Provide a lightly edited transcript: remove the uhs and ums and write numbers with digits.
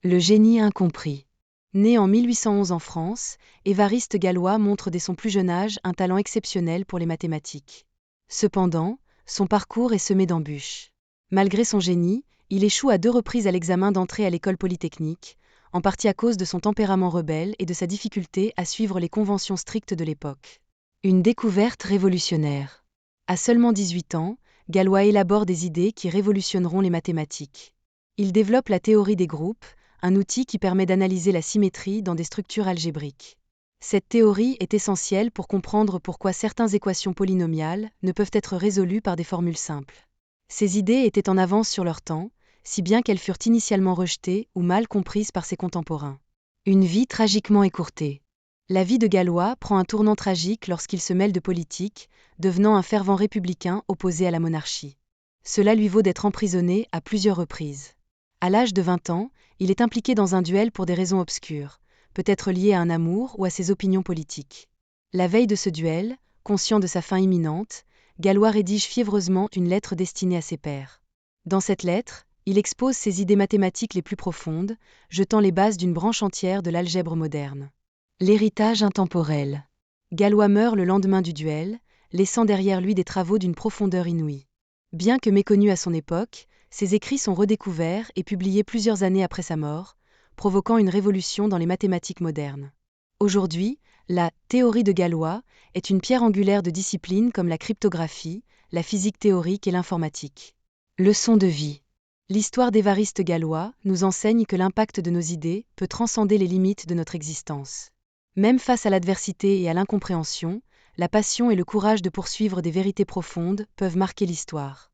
Le génie incompris. Né en 1811 en France, Évariste Galois montre dès son plus jeune âge un talent exceptionnel pour les mathématiques. Cependant, son parcours est semé d'embûches. Malgré son génie, il échoue à 2 reprises à l'examen d'entrée à l'école polytechnique, en partie à cause de son tempérament rebelle et de sa difficulté à suivre les conventions strictes de l'époque. Une découverte révolutionnaire. À seulement 18 ans, Galois élabore des idées qui révolutionneront les mathématiques. Il développe la théorie des groupes, un outil qui permet d'analyser la symétrie dans des structures algébriques. Cette théorie est essentielle pour comprendre pourquoi certaines équations polynomiales ne peuvent être résolues par des formules simples. Ces idées étaient en avance sur leur temps, si bien qu'elles furent initialement rejetées ou mal comprises par ses contemporains. Une vie tragiquement écourtée. La vie de Galois prend un tournant tragique lorsqu'il se mêle de politique, devenant un fervent républicain opposé à la monarchie. Cela lui vaut d'être emprisonné à plusieurs reprises. À l'âge de 20 ans, il est impliqué dans un duel pour des raisons obscures, peut-être liées à un amour ou à ses opinions politiques. La veille de ce duel, conscient de sa fin imminente, Galois rédige fiévreusement une lettre destinée à ses pairs. Dans cette lettre, il expose ses idées mathématiques les plus profondes, jetant les bases d'une branche entière de l'algèbre moderne. L'héritage intemporel. Galois meurt le lendemain du duel, laissant derrière lui des travaux d'une profondeur inouïe. Bien que méconnu à son époque, ses écrits sont redécouverts et publiés plusieurs années après sa mort, provoquant une révolution dans les mathématiques modernes. Aujourd'hui, la théorie de Galois est une pierre angulaire de disciplines comme la cryptographie, la physique théorique et l'informatique. Leçon de vie. L'histoire d'Évariste Galois nous enseigne que l'impact de nos idées peut transcender les limites de notre existence. Même face à l'adversité et à l'incompréhension, la passion et le courage de poursuivre des vérités profondes peuvent marquer l'histoire.